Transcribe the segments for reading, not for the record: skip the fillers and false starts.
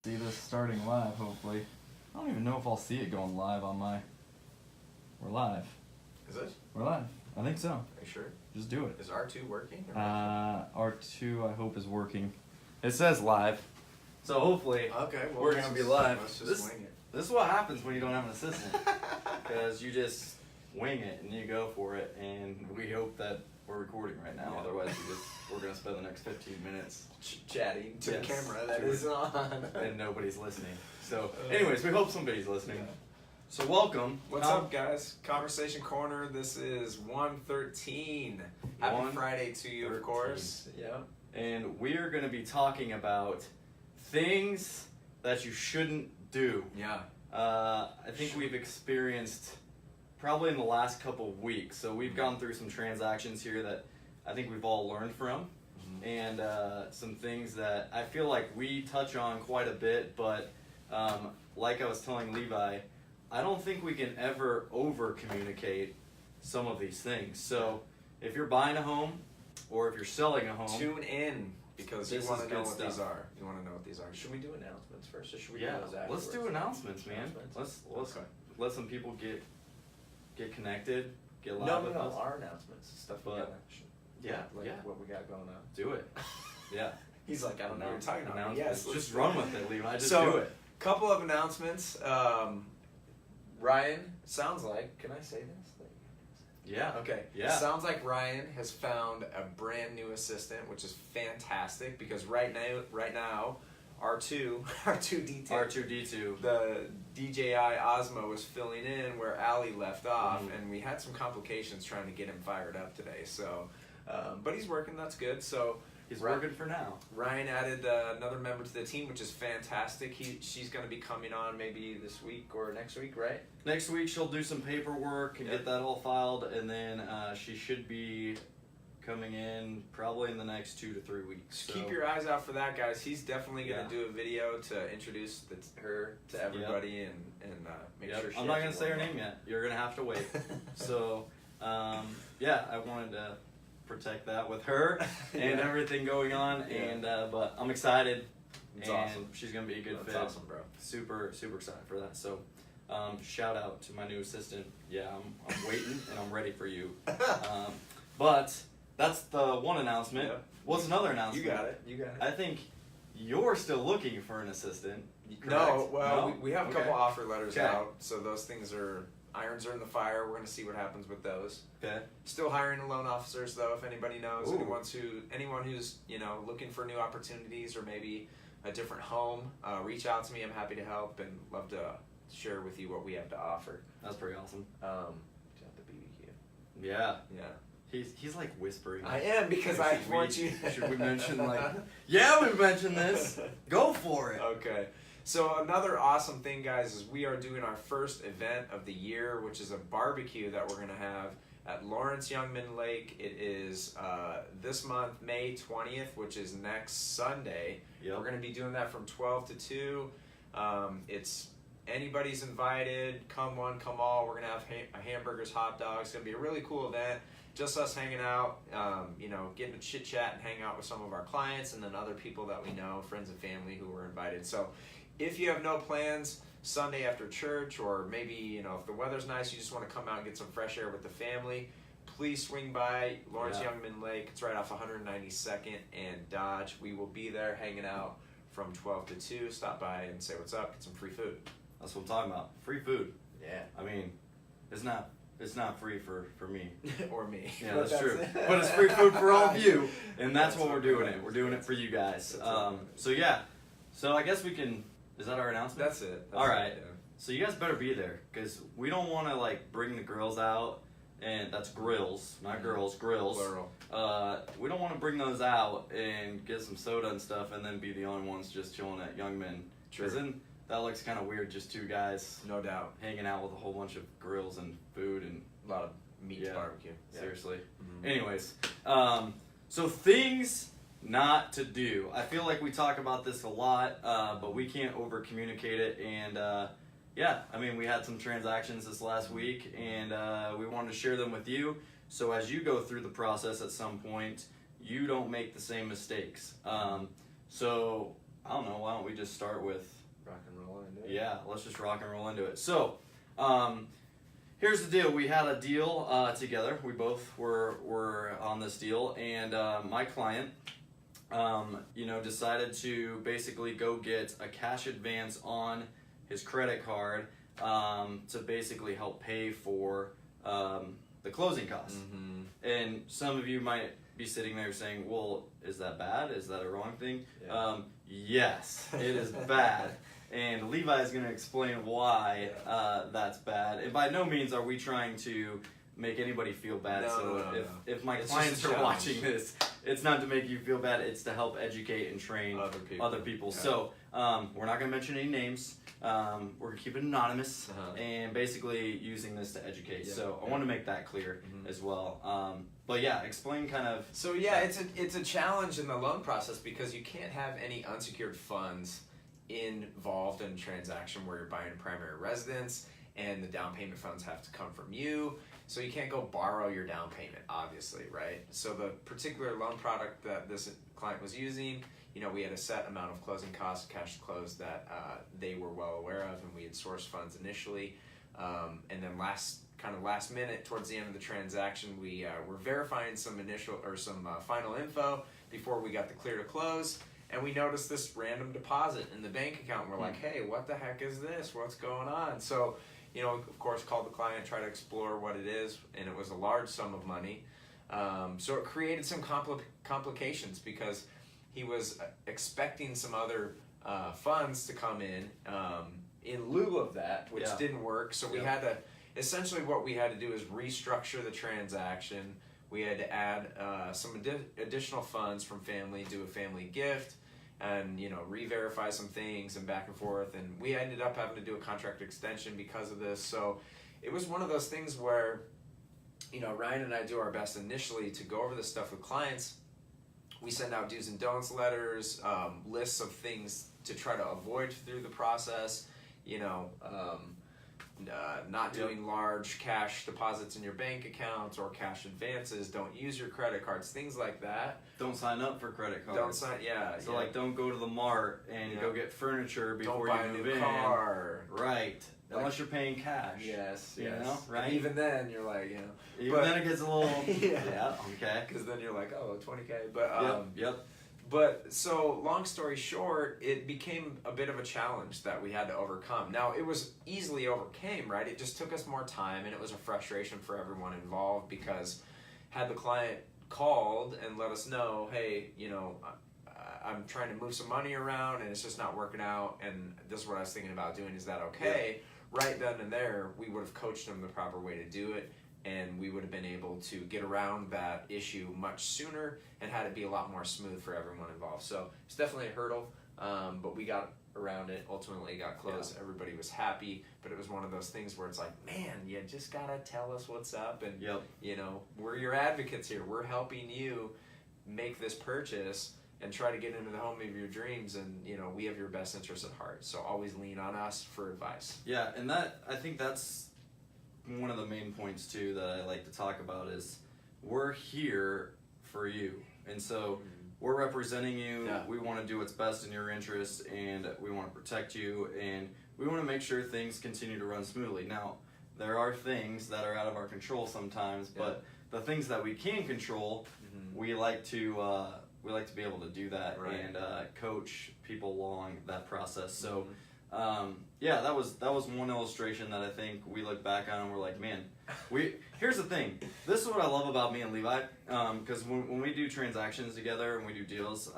See this starting live, hopefully. I don't even know if I'll see it going live on my... We're live. Is it? We're live. I think so. Are you sure? Just do it. Is R2 working? R2 I hope is working. It says live. So hopefully Okay, well, we're going to be live. Let's just wing it. This is what happens when you don't have an assistant. Because you just wing it and you go for it, and we hope that we're recording right now. Yeah. Otherwise we're going to spend the next 15 minutes Chatting to the Yes. camera that To is on. and nobody's listening. So anyways, we hope somebody's listening. Yeah. So welcome. What's up, guys? Conversation Corner. This is 113. Happy 113. Friday to you, of course. Yeah. And we're going to be talking about things that you shouldn't do. Yeah. I think we've experienced probably in the last couple of weeks. So we've gone through some transactions here that I think we've all learned from. And some things that I feel like we touch on quite a bit, but like I was telling Levi, I don't think we can ever over communicate some of these things. So if you're buying a home or if you're selling a home, Tune in because you This want is to know good what stuff. these are. You want to know what these are. Should we do announcements first, or should we yeah, do those afterwards? let's do announcements, man. Announcements? Let's Okay. let some people get connected, get live No, with us. our announcements. Stuff we But- got. Yeah, Like yeah. what we got going on. Do it. Yeah. He's like, I don't know what you're talking about. Announcements. Yes, let's just do run it. with it, Levi. Just So- do it. Couple of announcements. Ryan, sounds like, can I say this? Yeah. Okay. Yeah. Sounds like Ryan has found a brand new assistant, which is fantastic because right now, R2 D2, R2D2. the DJI Osmo was filling in where Ali left off, Mhm. and we had some complications trying to get him fired up today. So, but he's working. That's good. So. He's Ryan- working for now. Ryan added another member to the team, which is fantastic. She's going to be coming on maybe this week or next week, right? Next week she'll do some paperwork and Yeah. get that all filed, and then she should be coming in probably in the next 2 to 3 weeks. So keep your eyes out for that, guys. He's definitely going to Yeah. do a video to introduce her to everybody and make Yep. sure she I'm not has gonna say her one. name yet. You're gonna have to wait. So yeah, I wanted to protect that with her and Yeah. everything going on, Yeah. and but I'm excited. It's and awesome. She's gonna be a good That's fit. awesome, bro. Super excited for that. So shout out to my new assistant. Yeah, I'm waiting and I'm ready for you. But that's the one announcement. Yeah. What's another You announcement? got it. You got it. I think you're still looking for an assistant. Correct? No, well, No? we have a Okay. couple offer letters Okay. out, so those things irons are in the fire. We're going to see what happens with those. Okay. Still hiring loan officers, though. If anybody knows, Ooh. anyone who's looking for new opportunities or maybe a different home, reach out to me. I'm happy to help and love to share with you what we have to offer. That's pretty awesome. Shout out to BBQ. Yeah. Yeah, He's like whispering. I am because I want you. Should we mention yeah, we mentioned this. Go for it. Okay. So another awesome thing, guys, is we are doing our first event of the year, which is a barbecue that we're going to have at Lawrence Youngman Lake. It is this month, May 20th, which is next Sunday. Yep. We're going to be doing that from 12 to 2. It's anybody's invited. Come one, come all. We're going to have hamburgers, hot dogs. It's going to be a really cool event. Just us hanging out, getting to chit chat and hang out with some of our clients and then other people that we know, friends and family who were invited. So if you have no plans Sunday after church, or maybe, if the weather's nice, you just want to come out and get some fresh air with the family, please swing by Lawrence Yeah. Youngman Lake. It's right off 192nd and Dodge. We will be there hanging out from 12 to 2. Stop by and say what's up, get some free food. That's what I'm talking about. Free food. Yeah. I mean, it's not free for me. Or me. Yeah, But that's true. But it's free food for all of you, and that's what we're doing it. We're doing it for you guys. That's right. So yeah. So I guess we can. Is that our announcement? That's it. All right. It, yeah. So you guys better be there, because we don't want to bring the girls out, and that's grills, not girls, grills. Plural. We don't want to bring those out and get some soda and stuff, and then be the only ones just chilling at Youngman. Because then that looks kind of weird, just two guys No doubt. hanging out with a whole bunch of grills and food and A lot of meat Yeah. barbecue. Yeah. seriously. Mhm. Anyways, so things not to do. I feel like we talk about this a lot, but we can't over communicate it. And yeah, I mean, we had some transactions this last week, and we wanted to share them with you. So as you go through the process at some point, you don't make the same mistakes. So I don't know. Why don't we just start with? Rock and roll into it. Yeah, let's just rock and roll into it. So, here's the deal. We had a deal together. We both were on this deal, and my client, decided to basically go get a cash advance on his credit card to basically help pay for the closing costs. Mm-hmm. And some of you might be sitting there saying, well, is that bad? Is that a wrong thing? Yeah. Yes, it is bad. And Levi is going to explain why that's bad. And by no means are we trying to make anybody feel bad. No. If my It's clients just a are challenge. watching this, it's not to make you feel bad. It's to help educate and train Other people. Yeah. So we're not going to mention any names. We're going to keep it anonymous and basically using this to educate. Yeah. So I want to make that clear as well. But yeah, explain kind of. So yeah, it's a challenge in the loan process because you can't have any unsecured funds involved in a transaction where you're buying a primary residence and the down payment funds have to come from you. So you can't go borrow your down payment, obviously, right? So the particular loan product that this client was using, we had a set amount of closing costs, cash to close that they were well aware of, and we had sourced funds initially. And then last minute, towards the end of the transaction, we were verifying some final info before we got the clear to close. And we noticed this random deposit in the bank account. And we're like, hey, what the heck is this? What's going on? So, of course, called the client, tried to explore what it is, and it was a large sum of money. So it created some complications because he was expecting some other funds to come in lieu of that, which didn't work. So we had to, essentially what we had to do is restructure the transaction. We had to add some additional funds from family, do a family gift, and re-verify some things and back and forth. And we ended up having to do a contract extension because of this. So it was one of those things where, Ryan and I do our best initially to go over this stuff with clients. We send out do's and don'ts letters, lists of things to try to avoid through the process. Not doing large cash deposits in your bank accounts or cash advances. Don't use your credit cards, things like that. Don't sign up for credit cards. Don't sign, So don't go to the mart and go get furniture before don't buy you move a new in. car. Right. Unless you're paying cash. Yes. Right? And even then, you're like, Even then it gets a little. Yeah. Okay. Because then you're like, oh, $20K. But Yep. But so, long story short, it became a bit of a challenge that we had to overcome. Now, it was easily overcame, right? It just took us more time, and it was a frustration for everyone involved because had the client called and let us know, hey, I'm trying to move some money around and it's just not working out, and this is what I was thinking about doing, is that okay? Yeah. Right then and there, we would have coached them the proper way to do it, and we would have been able to get around that issue much sooner and had it be a lot more smooth for everyone involved. So it's definitely a hurdle, but we got around it, ultimately got closed. Yeah. Everybody was happy, but it was one of those things where it's like, man, you just gotta tell us what's up, and we're your advocates here. We're helping you make this purchase and try to get into the home of your dreams, and we have your best interest at heart. So always lean on us for advice. Yeah, and I think that's one of the main points too that I like to talk about is we're here for you, and so we're representing you. We want to do what's best in your interests, and we want to protect you, and we want to make sure things continue to run smoothly. Now, there are things that are out of our control sometimes, but the things that we can control, we like to be able to do that and coach people along that process. So. That was one illustration that I think we look back on and we're like, man, here's the thing. This is what I love about me and Levi, because when we do transactions together and we do deals,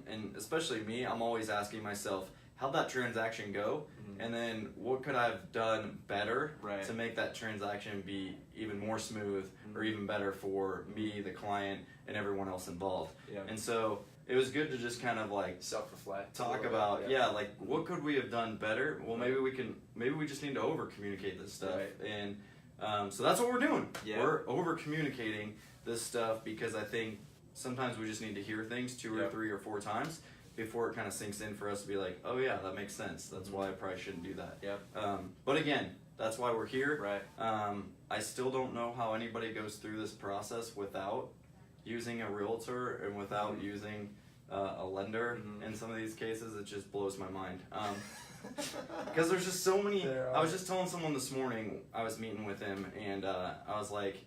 and especially me, I'm always asking myself, how'd that transaction go? And then what could I have done better to make that transaction be even more smooth or even better for me, the client, and everyone else involved. And so it was good to just kind of like self-reflect, talk about what could we have done better. Well, maybe we just need to over communicate this stuff, and so that's what we're doing. We're over communicating this stuff because I think sometimes we just need to hear things 2 or 3 or 4 times before it kind of sinks in for us to be like, oh yeah, that makes sense. That's why I probably shouldn't do that. But again, that's why we're here. I still don't know how anybody goes through this process without using a realtor and without using a lender Mhm. in some of these cases. It just blows my mind. Because there's just so many. I was just telling someone this morning, I was meeting with him, and I was like,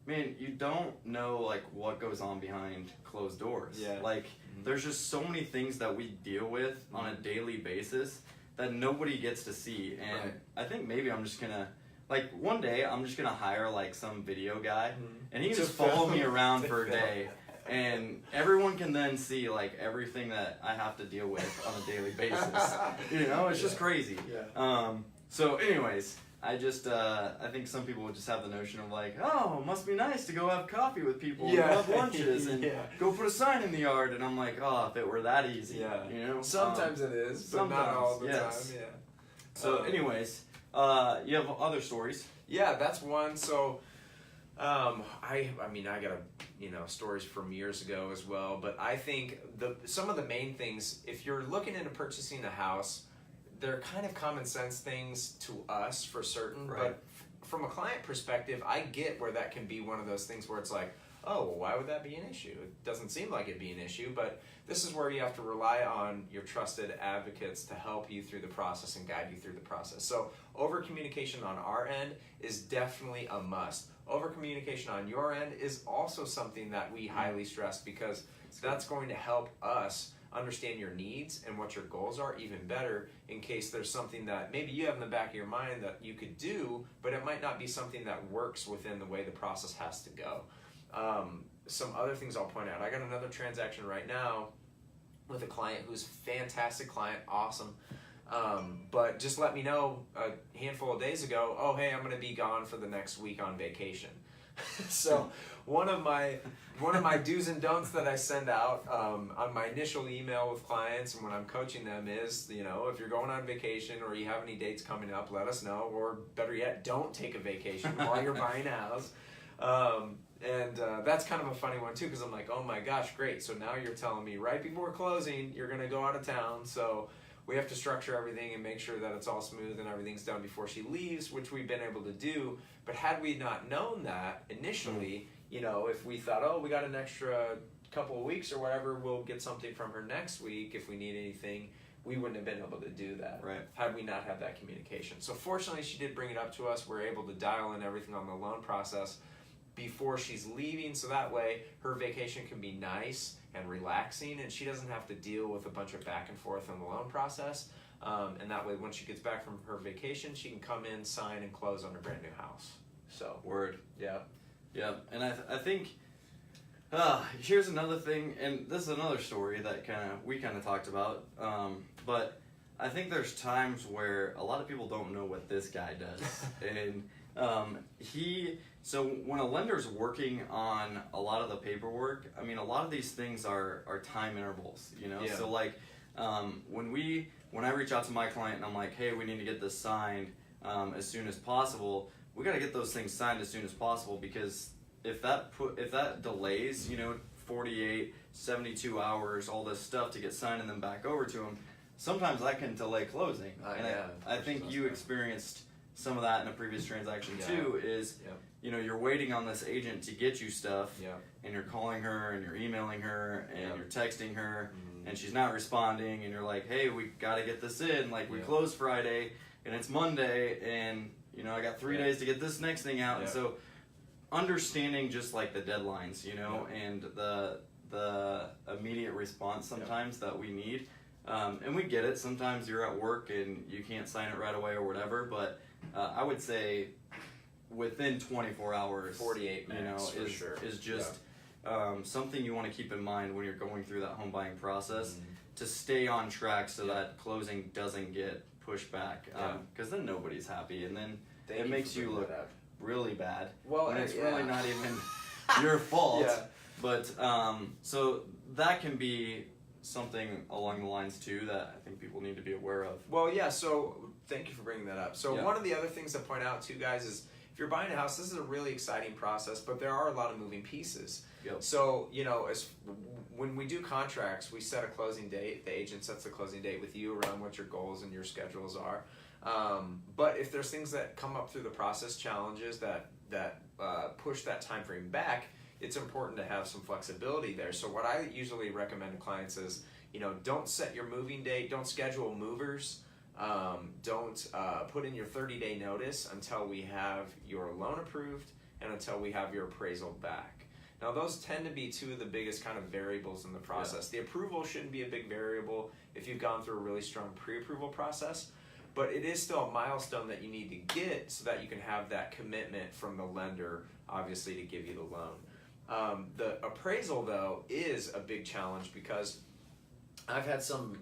man, you don't know like what goes on behind closed doors. Yeah. Like there's just so many things that we deal with on a daily basis that nobody gets to see. And Right. I think maybe I'm just gonna, like, one day I'm just gonna hire like some video guy, and he can To just follow film. me around To for a film. day. And everyone can then see like everything that I have to deal with on a daily basis. You know, it's just crazy. Yeah. So anyways, I just I think some people would just have the notion of like, oh, it must be nice to go have coffee with people and Yeah. have lunches and Yeah. go put a sign in the yard. And I'm like, oh, if it were that easy. Yeah. You know. Sometimes it is, but not all the yes. time. Yeah. So anyways, you have other stories. Yeah, that's one. So, I mean, I got stories from years ago as well. But I think some of the main things, if you're looking into purchasing a house, they're kind of common sense things to us for certain. Right. But from a client perspective, I get where that can be one of those things where it's like, oh, well, why would that be an issue? It doesn't seem like it'd be an issue, but this is where you have to rely on your trusted advocates to help you through the process and guide you through the process. So over communication on our end is definitely a must. Over communication on your end is also something that we highly stress, because that's going to help us understand your needs and what your goals are even better, in case there's something that maybe you have in the back of your mind that you could do, but it might not be something that works within the way the process has to go. Some other things I'll point out. I got another transaction right now with a client who's a fantastic client, awesome. But just let me know a handful of days ago, oh, hey, I'm going to be gone for the next week on vacation. So one of my do's and don'ts that I send out on my initial email with clients and when I'm coaching them is, if you're going on vacation or you have any dates coming up, let us know, or better yet, don't take a vacation while you're buying a house. And that's kind of a funny one too, because I'm like, oh my gosh, great. So now you're telling me right before closing, you're going to go out of town. So we have to structure everything and make sure that it's all smooth and everything's done before she leaves, which we've been able to do. But had we not known that initially, if we thought, oh, we got an extra couple of weeks or whatever, we'll get something from her next week if we need anything, we wouldn't have been able to do that had we not had that communication. So fortunately, she did bring it up to us. We're able to dial in everything on the loan process before she's leaving, so that way her vacation can be nice and relaxing, and she doesn't have to deal with a bunch of back and forth in the loan process. And that way, when she gets back from her vacation, she can come in, sign, and close on her brand new house. So Word. yeah. And I think here's another thing, and this is another story that we kind of talked about. But I think there's times where a lot of people don't know what this guy does, and So when a lender's working on a lot of the paperwork, I mean, a lot of these things are time intervals, Yeah. So like when I reach out to my client and I'm like, hey, we need to get this signed as soon as possible, we got to get those things signed as soon as possible, because if that delays, 48, 72 hours, all this stuff to get signed and then back over to them, sometimes that can delay closing. And yeah, I think you experienced some of that in a previous transaction too, is you're waiting on this agent to get you stuff, and you're calling her and you're emailing her and you're texting her, and she's not responding, and you're like, hey, we got to get this in, like we closed Friday and it's Monday, and I got 3 days to get this next thing out. And so understanding just like the deadlines, and the immediate response sometimes that we need, and we get it, sometimes you're at work and you can't sign it right away or whatever, but I would say within 24 hours, 48 minutes is just something you want to keep in mind when you're going through that home buying process, to stay on track so that closing doesn't get pushed back, because then nobody's happy, and then it makes you look really bad when it's really not even your fault. But so that can be something along the lines too that I think people need to be aware of. Well, so thank you for bringing that up. So one of the other things to point out too, guys, is if you're buying a house, this is a really exciting process, but there are a lot of moving pieces. So, when we do contracts, we set a closing date. The agent sets a closing date with you around what your goals and your schedules are. But if there's things that come up through the process, challenges that push that time frame back, it's important to have some flexibility there. So what I usually recommend to clients is, don't set your moving date, don't schedule movers, don't put in your 30-day notice until we have your loan approved and until we have your appraisal back. Now those tend to be two of the biggest kind of variables in the process. The approval shouldn't be a big variable if you've gone through a really strong pre-approval process, but it is still a milestone that you need to get so that you can have that commitment from the lender, obviously, to give you the loan. The appraisal, though, is a big challenge because I've had some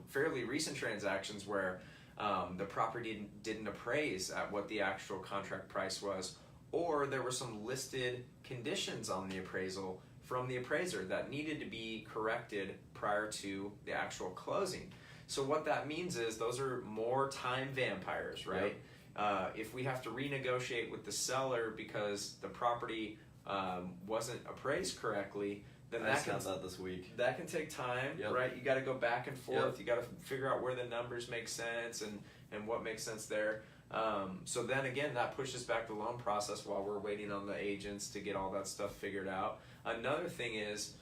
fairly recent transactions where the property didn't appraise at what the actual contract price was, or there were some listed conditions on the appraisal from the appraiser that needed to be corrected prior to the actual closing. So what that means is those are more time vampires, right? If we have to renegotiate with the seller because the property wasn't appraised correctly, then I just had that this week. That can take time, right? You got to go back and forth. You got to figure out where the numbers make sense and what makes sense there. So then again, that pushes back the loan process while we're waiting on the agents to get all that stuff figured out. Another thing is,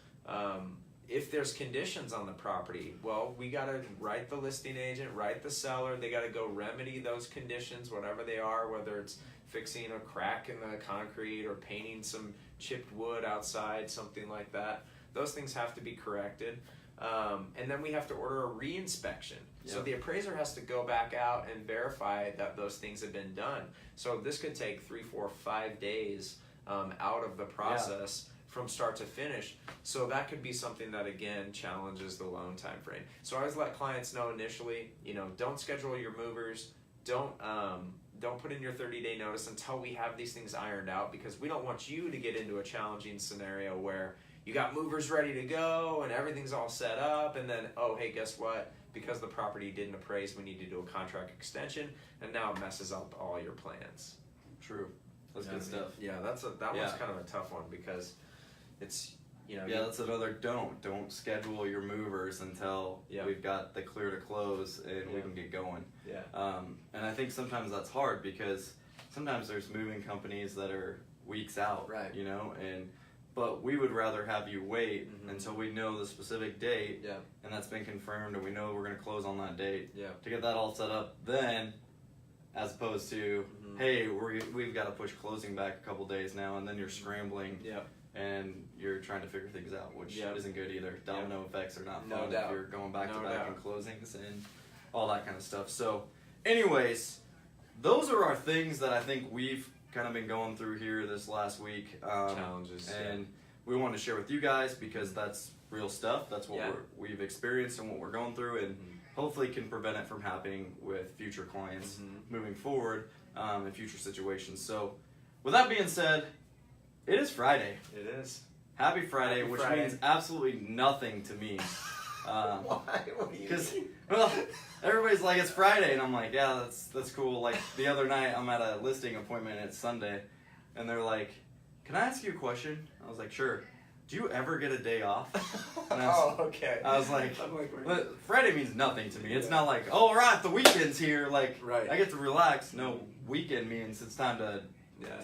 if there's conditions on the property, well, we got to write the listing agent, write the seller. They got to go remedy those conditions, whatever they are, whether it's fixing a crack in the concrete or painting some chipped wood outside, something like that. Those things have to be corrected. And then we have to order a re-inspection. So the appraiser has to go back out and verify that those things have been done. So this could take 3, 4, 5 days out of the process from start to finish. So that could be something that, again, challenges the loan time frame. So I always let clients know initially, don't schedule your movers, don't put in your 30-day notice until we have these things ironed out, because we don't want you to get into a challenging scenario where you got movers ready to go and everything's all set up, and then, oh, hey, guess what? Because the property didn't appraise, we need to do a contract extension, and now it messes up all your plans. True. That's good stuff. Yeah, that one's kind of a tough one because it's, that's another don't schedule your movers until we've got the clear to close and we can get going. And I think sometimes that's hard because sometimes there's moving companies that are weeks out, right? But we would rather have you wait until we know the specific date, and that's been confirmed, and we know we're going to close on that date to get that all set up. Then, as opposed to, hey, we've got to push closing back a couple days now, and then you're scrambling, and you're trying to figure things out, which isn't good either. Domino effects are not fun if you're going back to back and closings and all that kind of stuff. So, anyways, those are our things that I think we've kind of been going through here this last week. Challenges. And we want to share with you guys because that's real stuff. That's what we've experienced and what we're going through, and hopefully can prevent it from happening with future clients moving forward in future situations. So with that being said, it is Friday. It is. Happy Friday, which means absolutely nothing to me. Why? What do you mean? Well, everybody's like, it's Friday, and I'm like, yeah, that's cool. Like, the other night, I'm at a listing appointment, and it's Sunday, and they're like, can I ask you a question? I was like, sure. Do you ever get a day off? And okay. I was like, well, Friday means nothing to me. It's not like, oh, all right, the weekend's here. Like, I get to relax. No, weekend means it's time to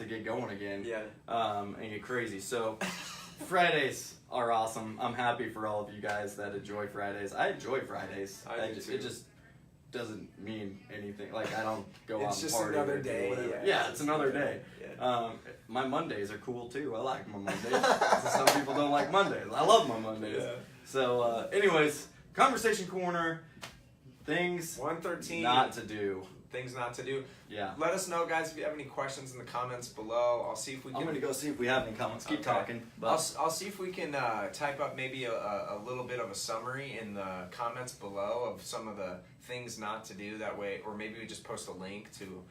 get going again. And get crazy. So Fridays are awesome. I'm happy for all of you guys that enjoy Fridays. I enjoy Fridays. It just doesn't mean anything. Like, I don't go out and party. It's just another day. Yeah, it's another day. My Mondays are cool too. I like my Mondays. So some people don't like Mondays. I love my Mondays. So, anyways, Conversation Corner. Things 113. Not to do. Things not to do. Yeah. Let us know, guys, if you have any questions in the comments below. I'll see if we can. I'm gonna go see if we have any comments. Keep talking. But I'll see if we can type up maybe a little bit of a summary in the comments below of some of the things not to do. That way, or maybe we just post a link to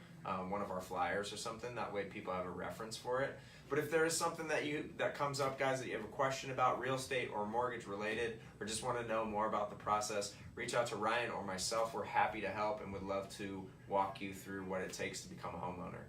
one of our flyers or something. That way, people have a reference for it. But if there is something that comes up, guys, that you have a question about real estate or mortgage related, or just want to know more about the process, reach out to Ryan or myself. We're happy to help and would love to walk you through what it takes to become a homeowner.